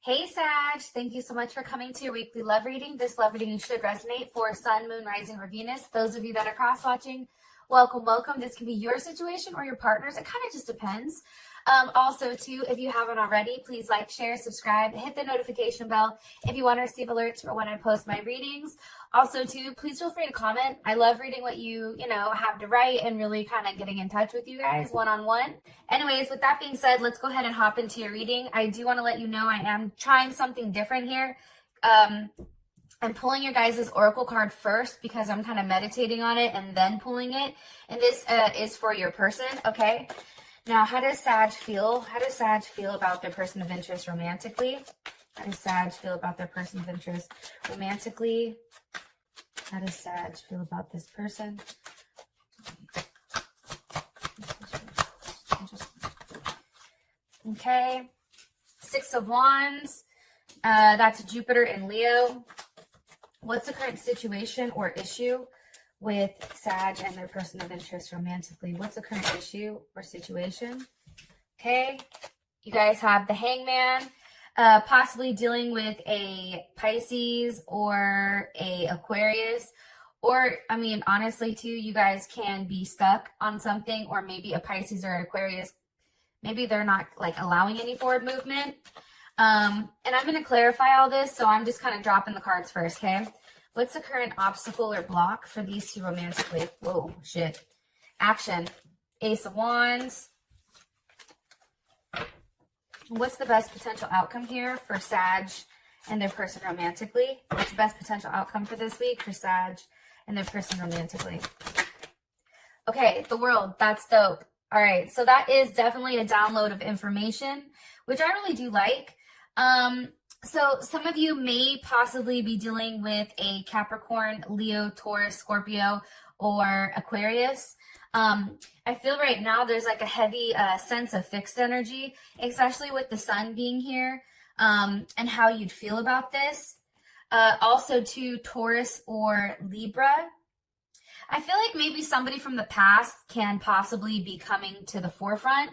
Hey Sag, thank you so much for coming to your weekly love reading. This love reading should resonate for Sun, Moon, Rising, or Venus. Those of you that are cross-watching, welcome, welcome. This can be your situation or your partner's. It kind of just depends. Also, too, if you haven't already, please like, share, subscribe, hit the notification bell if you want to receive alerts for when I post my readings. Also, too, please feel free to comment. I love reading what you have to write and really kind of getting in touch with you guys one-on-one. Anyways, with that being said, let's go ahead and hop into your reading. I do want to let you know I am trying something different here. I'm pulling your guys' oracle card first because I'm kind of meditating on it and then pulling it. And this is for your person, okay? Now, how does Sag feel? How does Sag feel about their person of interest romantically? How does Sag feel about their person of interest romantically? How does Sag feel about this person? Okay. Six of Wands. That's Jupiter and Leo. What's the current situation or issue with Sag and their person of interest romantically? What's the current issue or situation? Okay. You guys have the Hangman. Possibly dealing with a Pisces or a Aquarius. Or, I mean, honestly, too, you guys can be stuck on something, or maybe a Pisces or an Aquarius. Maybe they're not, like, allowing any forward movement. And I'm going to clarify all this, so I'm just kind of dropping the cards first, okay? What's the current obstacle or block for these two romantically? Whoa, shit. Action. Ace of Wands. What's the best potential outcome here for Sag and their person romantically? What's the best potential outcome for this week for Sag and their person romantically? Okay, the World. That's dope. All right, so that is definitely a download of information, which I really do like. So some of you may possibly be dealing with a Capricorn, Leo, Taurus, Scorpio, or Aquarius. I feel right now there's like a heavy sense of fixed energy, especially with the sun being here, and how you'd feel about this. Also to Taurus or Libra. I feel like maybe somebody from the past can possibly be coming to the forefront.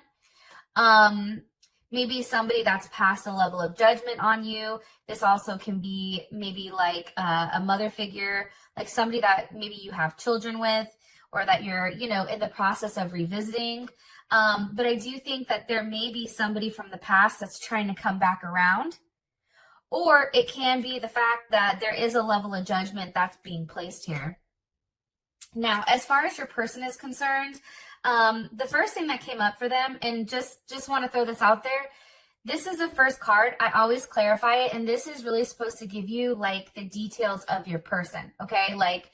Maybe somebody that's past a level of judgment on you. This also can be maybe like a mother figure, like somebody that maybe you have children with, or that you're, in the process of revisiting. But I do think that there may be somebody from the past that's trying to come back around. Or it can be the fact that there is a level of judgment that's being placed here. Now, as far as your person is concerned, the first thing that came up for them, and just want to throw this out there, this is the first card. I always clarify it, and this is really supposed to give you like the details of your person, okay? Like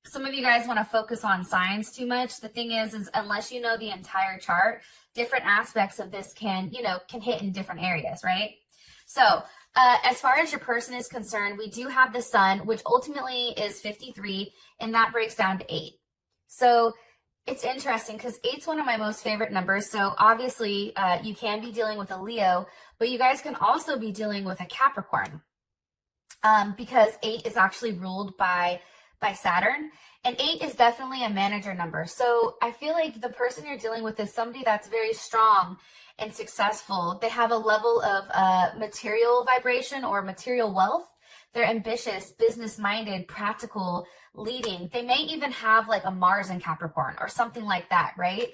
some of you guys want to focus on signs too much. The thing is unless you know the entire chart, different aspects of this can hit in different areas, right? So as far as your person is concerned, we do have the sun, which ultimately is 53, and that breaks down to 8. So it's interesting because 8's one of my most favorite numbers. So obviously you can be dealing with a Leo, but you guys can also be dealing with a Capricorn, because 8 is actually ruled by Saturn, and 8 is definitely a manager number. So I feel like the person you're dealing with is somebody that's very strong and successful. They have a level of material vibration or material wealth. They're ambitious, business-minded, practical, leading. They may even have like a Mars in Capricorn or something like that, right?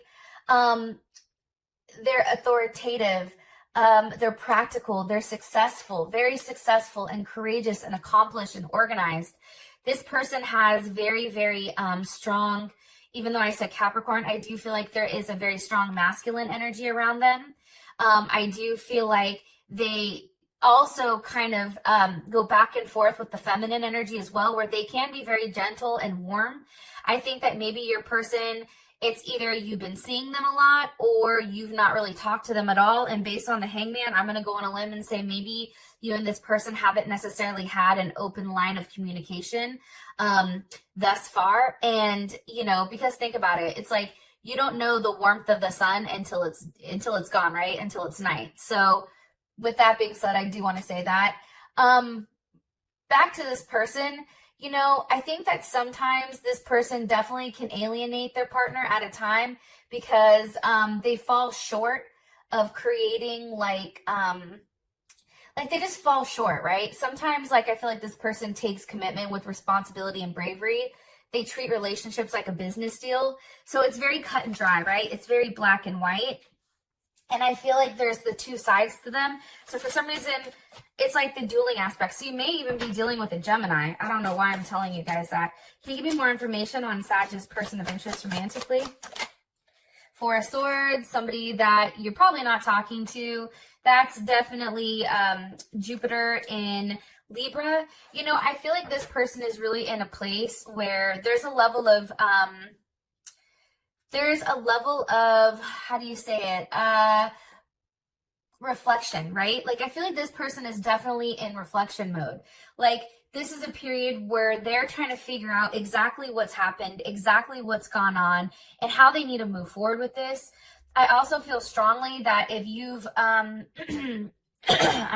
They're authoritative. They're practical. They're successful, very successful and courageous and accomplished and organized. This person has very, very strong, even though I said Capricorn, I do feel like there is a very strong masculine energy around them. I do feel like they also kind of go back and forth with the feminine energy as well, where they can be very gentle and warm. I think that maybe your person, it's either you've been seeing them a lot or you've not really talked to them at all. And based on the Hangman, I'm going to go on a limb and say maybe you and this person haven't necessarily had an open line of communication thus far. And, because think about it, it's like you don't know the warmth of the sun until it's gone, right? Until it's night. So with that being said, I do want to say that. Back to this person, I think that sometimes this person definitely can alienate their partner at a time because they fall short of creating like like they just fall short, right? Sometimes, like, I feel like this person takes commitment with responsibility and bravery. They treat relationships like a business deal. So it's very cut and dry, right? It's very black and white. And I feel like there's the two sides to them. So for some reason, it's like the dueling aspect. So you may even be dealing with a Gemini. I don't know why I'm telling you guys that. Can you give me more information on Sag's person of interest romantically? Four of Swords, somebody that you're probably not talking to. That's definitely Jupiter in Libra. You know, I feel like this person is really in a place where there's a level of, how do you say it? Reflection, right? Like, I feel like this person is definitely in reflection mode. Like, this is a period where they're trying to figure out exactly what's happened, exactly what's gone on, and how they need to move forward with this. I also feel strongly that if you've, I'm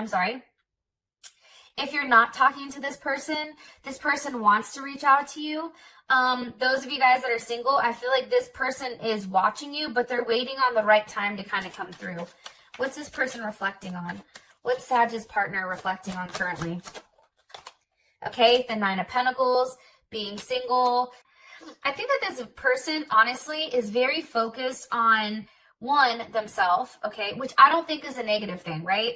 sorry, if you're not talking to this person wants to reach out to you. Those of you guys that are single, I feel like this person is watching you, but they're waiting on the right time to kind of come through. What's this person reflecting on? What's Sag's partner reflecting on currently? Okay, the Nine of Pentacles, being single. I think that this person, honestly, is very focused on, one, themselves, okay, which I don't think is a negative thing, right?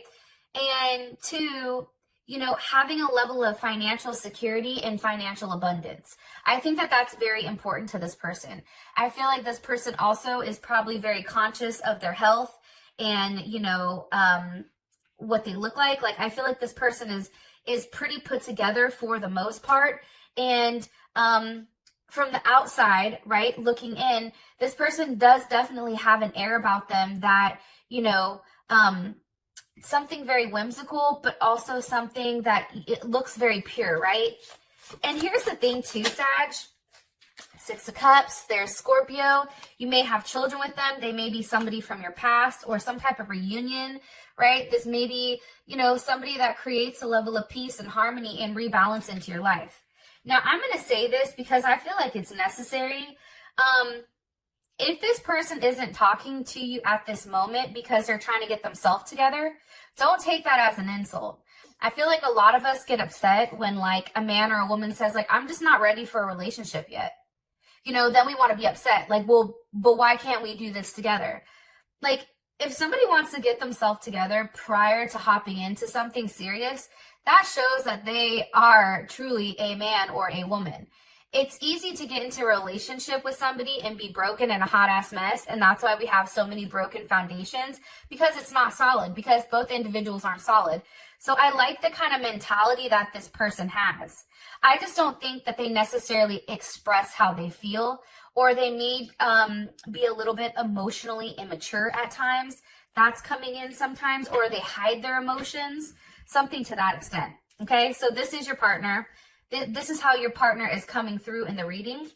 And two, you know, having a level of financial security and financial abundance. I think that that's very important to this person. I feel like this person also is probably very conscious of their health and, you know, what they look like. Like, I feel like this person is pretty put together for the most part. And from the outside, right, looking in, this person does definitely have an air about them that, you know, something very whimsical, but also something that it looks very pure, right? And here's the thing too, Sag. Six of Cups, there's Scorpio. You may have children with them. They may be somebody from your past or some type of reunion, right? This may be, you know, somebody that creates a level of peace and harmony and rebalance into your life. Now, I'm going to say this because I feel like it's necessary. If this person isn't talking to you at this moment because they're trying to get themselves together, don't take that as an insult. I feel like a lot of us get upset when, like, a man or a woman says, like, I'm just not ready for a relationship yet. You know, then we want to be upset. Like, well, but why can't we do this together? Like, if somebody wants to get themselves together prior to hopping into something serious, that shows that they are truly a man or a woman. It's easy to get into a relationship with somebody and be broken and a hot ass mess. And that's why we have so many broken foundations, because it's not solid, because both individuals aren't solid. So I like the kind of mentality that this person has. I just don't think that they necessarily express how they feel, or they may be a little bit emotionally immature at times. That's coming in sometimes, or they hide their emotions, something to that extent. Okay, so this is your partner. This is how your partner is coming through in the reading.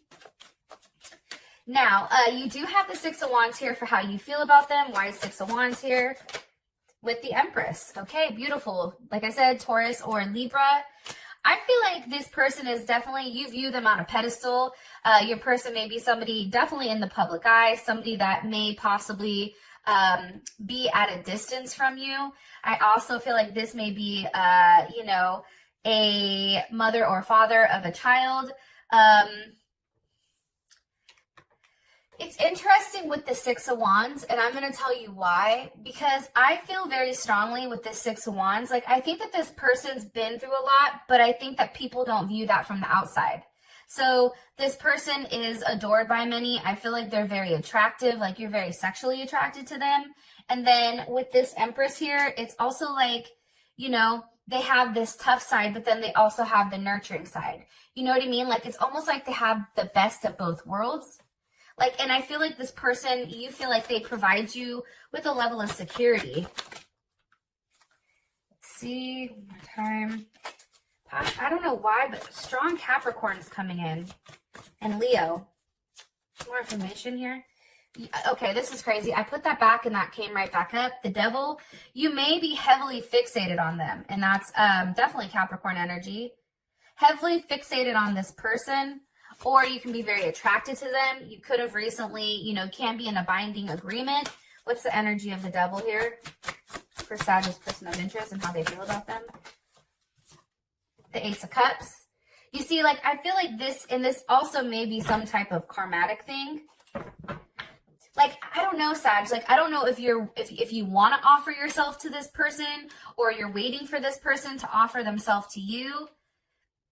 Now, you do have the Six of Wands here for how you feel about them. Why is Six of Wands here? With the Empress. Okay, beautiful. Like I said, Taurus or Libra. I feel like this person is definitely, you view them on a pedestal. Your person may be somebody definitely in the public eye, somebody that may possibly be at a distance from you. I also feel like this may be, you know, a mother or father of a child. It's interesting with the Six of Wands, and I'm going to tell you why, because I feel very strongly with this Six of Wands. Like, I think that this person's been through a lot, but I think that people don't view that from the outside. So this person is adored by many. I feel like they're very attractive, like you're very sexually attracted to them. And then with this Empress here, it's also like, you know, they have this tough side, but then they also have the nurturing side. You know what I mean? Like, it's almost like they have the best of both worlds. Like, and I feel like this person, you feel like they provide you with a level of security. Let's see, one more time. I don't know why, but strong Capricorn is coming in. And Leo. More information here. Okay, this is crazy. I put that back and that came right back up. The Devil, you may be heavily fixated on them. And that's definitely Capricorn energy. Heavily fixated on this person. Or you can be very attracted to them. You could have recently, you know, can be in a binding agreement. What's the energy of the Devil here? for Sag's person of interest and how they feel about them. The Ace of Cups. You see, like, I feel like this also may be some type of karmatic thing. Like, I don't know, Sag. Like, I don't know if you want to offer yourself to this person or you're waiting for this person to offer themselves to you.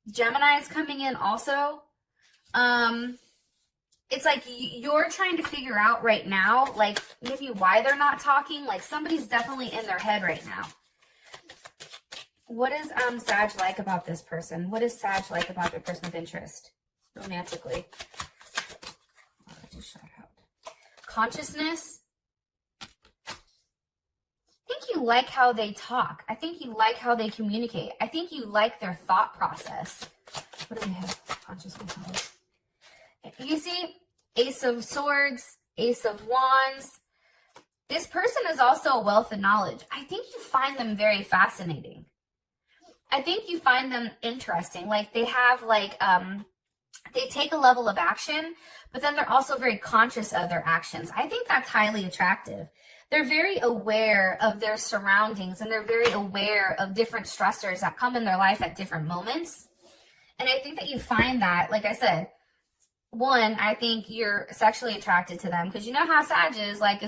Gemini is coming in also. It's like you're trying to figure out right now, like, maybe why they're not talking. Like, somebody's definitely in their head right now. What is Sag like about this person? What is Sag like about their person of interest romantically? Oh, I just shot out. Consciousness. I think you like how they talk. I think you like how they communicate. I think you like their thought process. What do we have? Consciousness. You see, Ace of Swords, Ace of Wands. This person is also a wealth of knowledge. I think you find them very fascinating. I think you find them interesting. Like, they have, like, they take a level of action, but then they're also very conscious of their actions. I think that's highly attractive. They're very aware of their surroundings, and they're very aware of different stressors that come in their life at different moments. And I think that you find that, like I said, one, I think you're sexually attracted to them, because you know how Sag is. Like,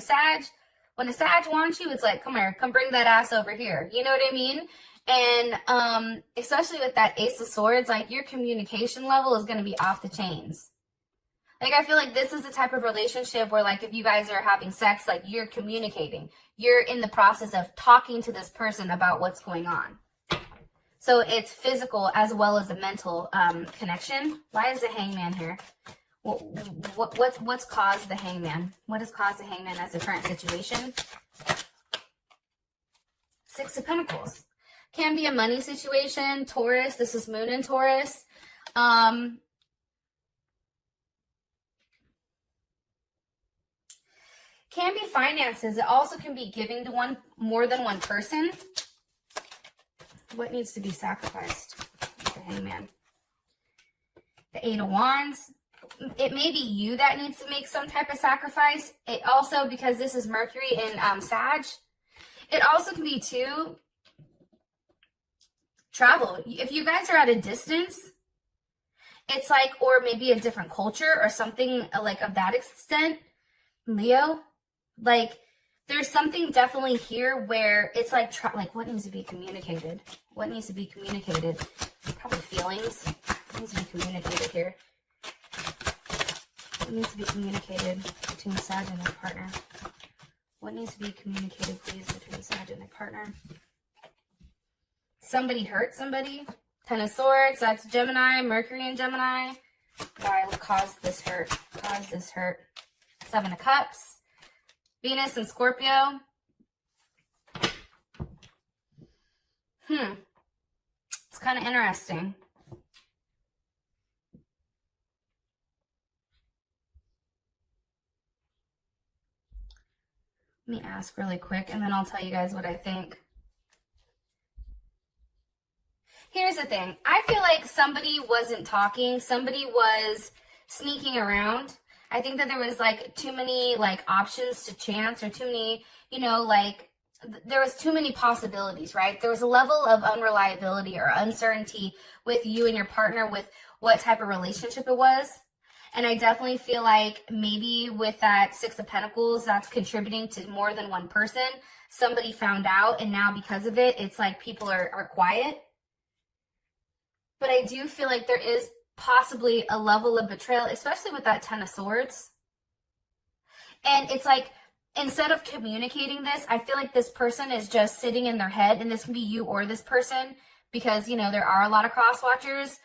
when a Sag wants you, it's like, come here, come bring that ass over here. You know what I mean? And especially with that Ace of Swords, like, your communication level is going to be off the chains. Like, I feel like this is the type of relationship where, like, if you guys are having sex, like, you're communicating. You're in the process of talking to this person about what's going on. So it's physical as well as a mental connection. Why is the Hangman here? What's caused the Hangman? What has caused the Hangman as the current situation? Six of Pentacles. Can be a money situation. Taurus. This is Moon in Taurus. Can be finances. It also can be giving to more than one person. What needs to be sacrificed? The Hangman. The Eight of Wands. It may be you that needs to make some type of sacrifice. It also, because this is Mercury in Sag, it also can be too travel. If you guys are at a distance, it's like, or maybe a different culture or something like of that extent, Leo, like, there's something definitely here where it's like, what needs to be communicated? What needs to be communicated? Probably feelings. What needs to be communicated here? What needs to be communicated between Sag and their partner? What needs to be communicated, please, between Sag and their partner? Somebody hurt somebody. Ten of Swords, that's Gemini, Mercury in Gemini. Why would cause this hurt? Cause this hurt. Seven of Cups. Venus and Scorpio. It's kind of interesting. Let me ask really quick, and then I'll tell you guys what I think. Here's the thing. I feel like somebody wasn't talking. Somebody was sneaking around. I think that there was, like, too many, like, options to chance, or too many, you know, like, there was too many possibilities, right? There was a level of unreliability or uncertainty with you and your partner with what type of relationship it was. And I definitely feel like maybe with that Six of Pentacles, that's contributing to more than one person. Somebody found out, and now because of it, it's like people are quiet. But I do feel like there is possibly a level of betrayal, especially with that Ten of Swords. And it's like, instead of communicating this, I feel like this person is just sitting in their head, and this can be you or this person, because, you know, there are a lot of cross watchers.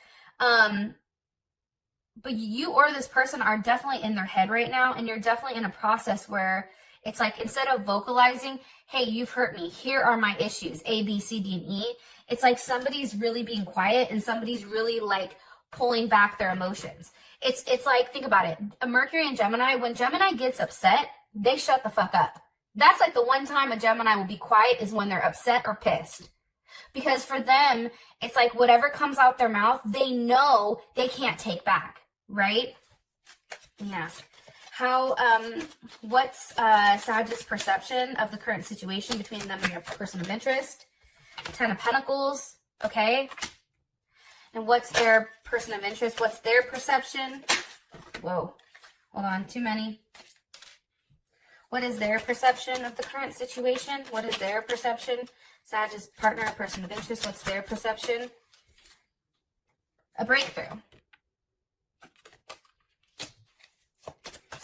But you or this person are definitely in their head right now, and you're definitely in a process where it's like, instead of vocalizing, hey, you've hurt me, here are my issues, A, B, C, D, and E, it's like somebody's really being quiet, and somebody's really, like, pulling back their emotions. It's like, think about it. A Mercury and Gemini, when Gemini gets upset, they shut the fuck up. That's like the one time a Gemini will be quiet, is when they're upset or pissed. Because for them, it's like whatever comes out their mouth, they know they can't take back, right? Let me ask, What's Sag's perception of the current situation between them and your person of interest? 10 of Pentacles, okay? And what's their person of interest? What's their perception? Whoa, hold on, too many. What is their perception of the current situation? What is their perception? Sag's partner, person of interest, what's their perception? A breakthrough.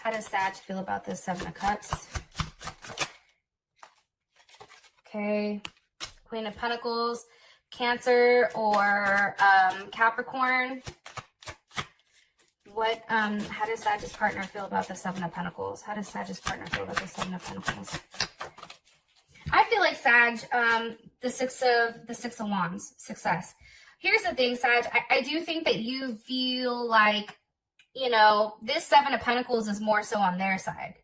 How does Sag feel about this 7 of Cups? Okay. Queen of Pentacles, Cancer or Capricorn. How does Sag's partner feel about the 7 of Pentacles? How does Sag's partner feel about the 7 of Pentacles? I feel like Sag, the six of Wands, success. Here's the thing, Sag, I do think that you feel like, you know, this 7 of Pentacles is more so on their side.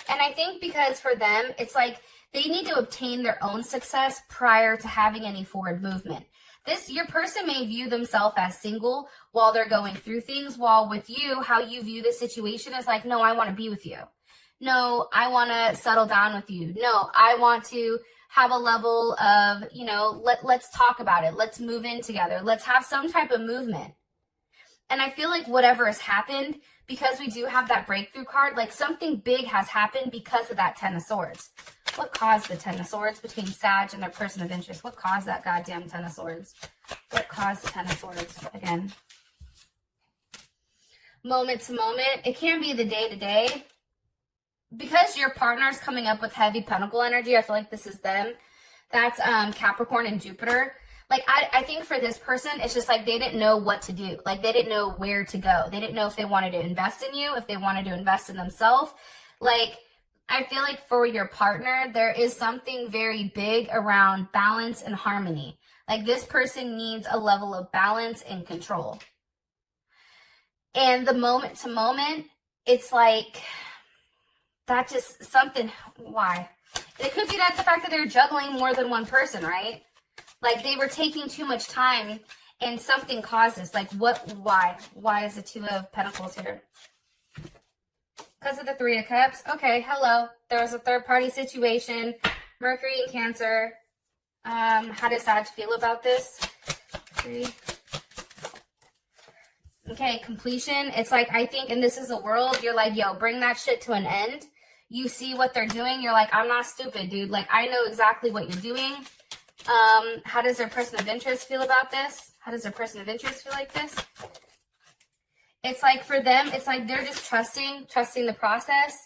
And I think because for them, it's like they need to obtain their own success prior to having any forward movement. Your person may view themselves as single while they're going through things, while with you, how you view the situation is like, no, I want to be with you. No, I want to settle down with you. No, I want to have a level of, you know, let's talk about it. Let's move in together. Let's have some type of movement. And I feel like whatever has happened, because we do have that breakthrough card, like something big has happened because of that 10 of Swords. What caused the 10 of Swords between Sag and their person of interest? What caused that goddamn 10 of Swords? What caused the 10 of Swords? Again. Moment to moment. It can be the day to day. Because your partner's coming up with heavy pentacle energy, I feel like this is them. That's Capricorn and Jupiter. Like, I think for this person, it's just like they didn't know what to do. Like, they didn't know where to go. They didn't know if they wanted to invest in you, if they wanted to invest in themselves. Like, I feel like for your partner, there is something very big around balance and harmony. Like, this person needs a level of balance and control. And the moment to moment, it's like, that's just something. Why? It could be that the fact that they're juggling more than one person, right? Like, they were taking too much time and something caused this. Like, why? Why is the 2 of Pentacles here? Because of the 3 of Cups. Okay, hello. There was a third-party situation. Mercury and Cancer. How does Sag feel about this? 3. Okay, completion. It's like, I think, and this is a world, you're like, yo, bring that shit to an end. You see what they're doing. You're like, I'm not stupid, dude. Like, I know exactly what you're doing. How does their person of interest feel about this? How does their person of interest feel like this? It's like for them, it's like they're just trusting the process.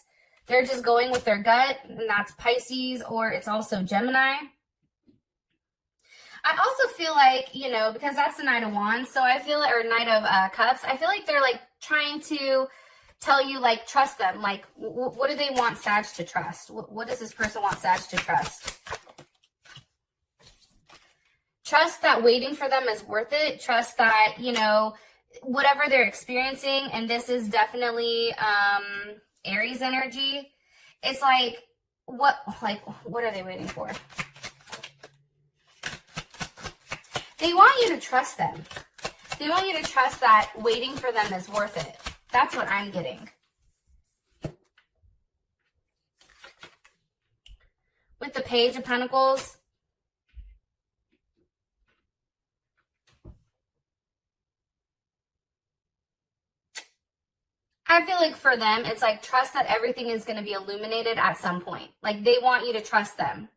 They're just going with their gut, and that's Pisces, or it's also Gemini. I also feel like, you know, because that's the Knight of Wands, so I feel, or Knight of Cups, I feel like they're like trying to tell you, like, trust them. Like, what do they want Sag to trust? What does this person want Sag to trust? Trust that waiting for them is worth it. Trust that, you know, whatever they're experiencing, and this is definitely Aries energy. It's like, what are they waiting for? They want you to trust them. They want you to trust that waiting for them is worth it. That's what I'm getting. With the Page of Pentacles, I feel like for them, it's like trust that everything is going to be illuminated at some point. Like, they want you to trust them.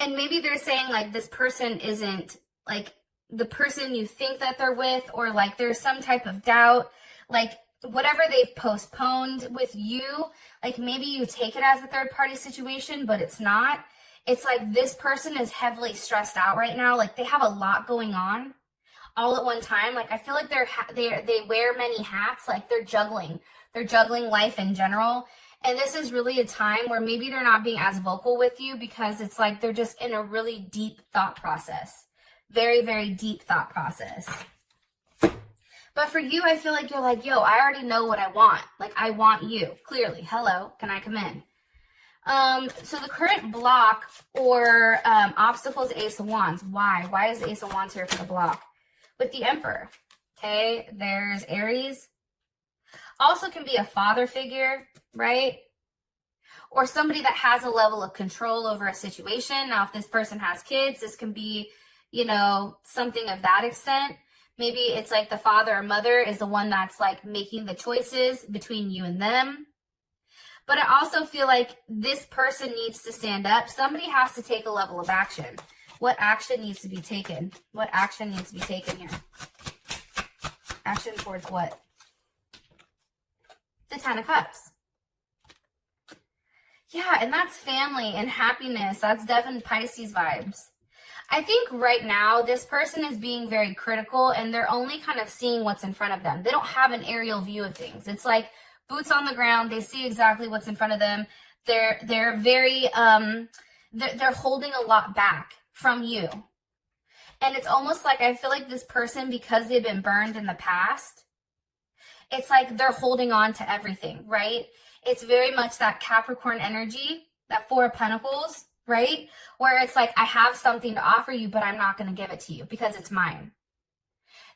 And maybe they're saying, like, this person isn't, like, the person you think that they're with, or, like, there's some type of doubt. Like, whatever they've postponed with you, like, maybe you take it as a third-party situation, but it's not. It's like this person is heavily stressed out right now. Like, they have a lot going on all at one time. Like, I feel like they wear many hats. Like, they're juggling life in general. And this is really a time where maybe they're not being as vocal with you, because it's like they're just in a really deep thought process. Very, very deep thought process. But for you, I feel like you're like, yo, I already know what I want. Like, I want you. Clearly. Hello, can I come in? So the current block or obstacle is Ace of Wands. Why? Why is the Ace of Wands here for the block? With the Emperor. Okay, there's Aries. Also can be a father figure, right? Or somebody that has a level of control over a situation. Now, if this person has kids, this can be, you know, something of that extent. Maybe it's like the father or mother is the one that's like making the choices between you and them. But I also feel like this person needs to stand up. Somebody has to take a level of action. What action needs to be taken? What action needs to be taken here? Action towards what? The Ten of Cups. Yeah, and that's family and happiness. That's definitely Pisces vibes. I think right now this person is being very critical and they're only kind of seeing what's in front of them. They don't have an aerial view of things. It's like boots on the ground. They see exactly what's in front of them. They're very they're holding a lot back from you. And it's almost like I feel like this person, because they've been burned in the past, it's like they're holding on to everything, right? It's very much that Capricorn energy, that Four of Pentacles, right? Where it's like, I have something to offer you, but I'm not going to give it to you because it's mine.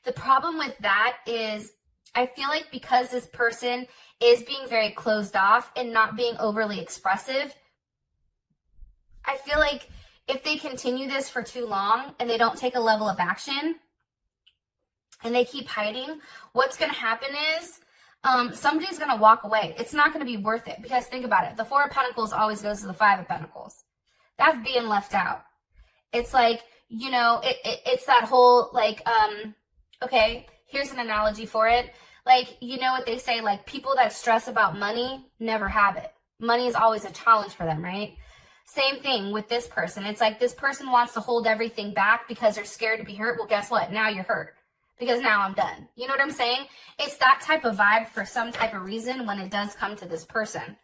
The problem with that is I feel like because this person is being very closed off and not being overly expressive, I feel like if they continue this for too long and they don't take a level of action and they keep hiding, what's going to happen is somebody's going to walk away. It's not going to be worth it because think about it. The Four of Pentacles always goes to the Five of Pentacles. That's being left out. It's like, you know, it's that whole like, okay, here's an analogy for it. Like, you know what they say, like people that stress about money never have it. Money is always a challenge for them, right? Same thing with this person. It's like this person wants to hold everything back because they're scared to be hurt. Well, guess what? Now you're hurt because now I'm done. You know what I'm saying? It's that type of vibe for some type of reason when it does come to this person.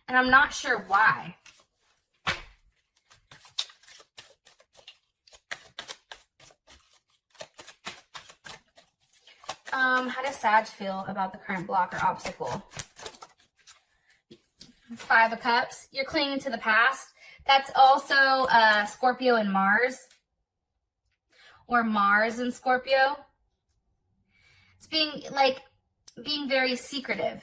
And I'm not sure why. How does Sag feel about the current block or obstacle? Five of Cups. You're clinging to the past. That's also Scorpio and Mars. Or Mars and Scorpio. It's being very secretive.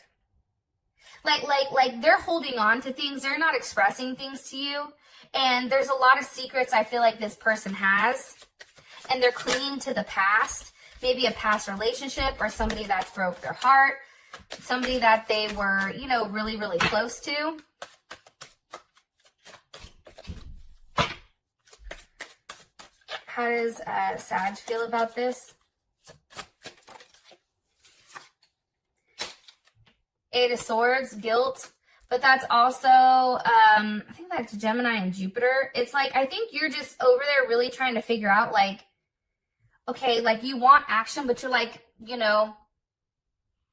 Like they're holding on to things. They're not expressing things to you. And there's a lot of secrets I feel like this person has. And they're clinging to the past. Maybe a past relationship or somebody that's broke their heart. Somebody that they were, you know, really, really close to. How does Sag feel about this? Eight of Swords, guilt. But that's also, I think that's Gemini and Jupiter. It's like, I think you're just over there really trying to figure out, like, okay, like you want action, but you're like, you know,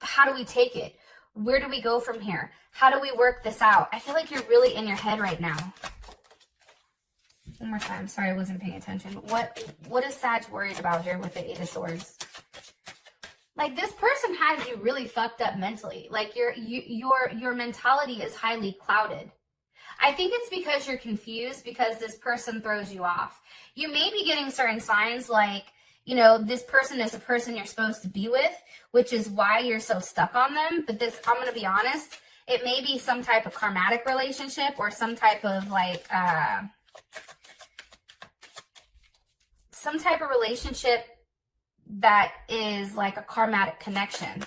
how do we take it? Where do we go from here? How do we work this out? I feel like you're really in your head right now. One more time. Sorry, I wasn't paying attention. What is Sag worried about here with the Eight of Swords? Like this person has you really fucked up mentally. Like your mentality is highly clouded. I think it's because you're confused because this person throws you off. You may be getting certain signs like, you know, this person is a person you're supposed to be with, which is why you're so stuck on them. But this, I'm going to be honest, it may be some type of karmatic relationship or some type of like, some type of relationship that is like a karmatic connection.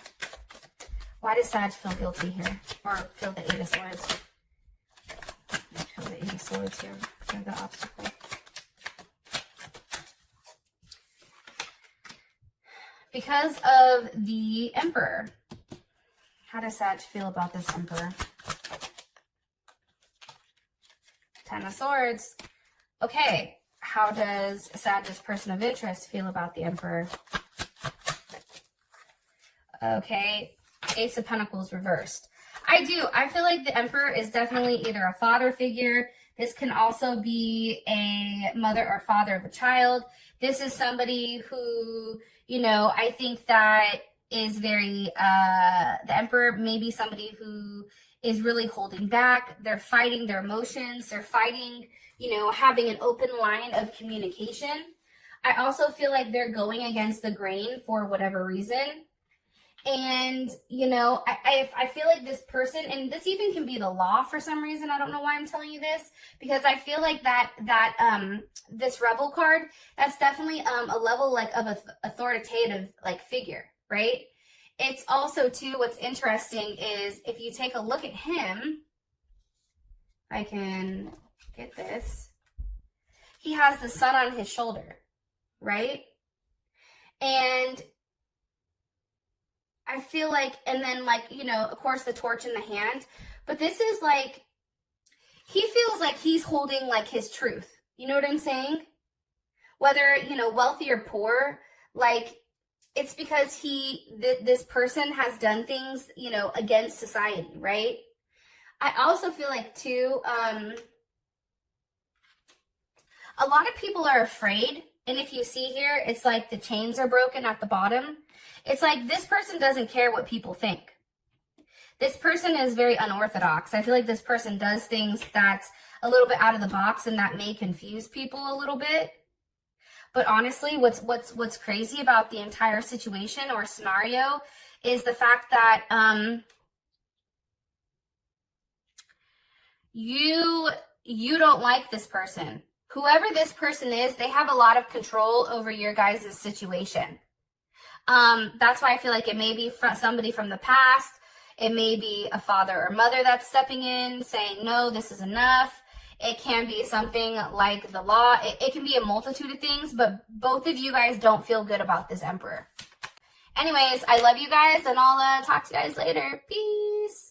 Why does Sag feel guilty here? Or feel the Eight of Swords? Feel the Eight of Swords here for the obstacle. Because of the Emperor. How does Sag feel about this Emperor? Ten of Swords. Okay. How does Sag's person of interest feel about the Emperor? Okay. Ace of Pentacles reversed. I feel like the Emperor is definitely either a father figure. This can also be a mother or father of a child. This is somebody who, you know, I think that is very, the Emperor may be somebody who is really holding back. They're fighting their emotions. They're fighting, you know, having an open line of communication. I also feel like they're going against the grain for whatever reason. And, you know, I feel like this person, and this even can be the law for some reason. I don't know why I'm telling you this, because I feel like this Rebel card, that's definitely a level like of authoritative like figure, right? It's also too, what's interesting is if you take a look at him, I can get this. He has the sun on his shoulder, right? And I feel like, and then like, you know, of course the torch in the hand, but this is like, he feels like he's holding like his truth. You know what I'm saying? Whether, you know, wealthy or poor, like it's because this person has done things, you know, against society, right? I also feel like too, a lot of people are afraid. And if you see here, it's like the chains are broken at the bottom. It's like this person doesn't care what people think. This person is very unorthodox. I feel like this person does things that's a little bit out of the box and that may confuse people a little bit. But honestly, what's crazy about the entire situation or scenario is the fact that you don't like this person. Whoever this person is, they have a lot of control over your guys' situation. That's why I feel like it may be somebody from the past. It may be a father or mother that's stepping in, saying, no, this is enough. It can be something like the law. It can be a multitude of things, but both of you guys don't feel good about this emperor. Anyways, I love you guys, and I'll talk to you guys later. Peace.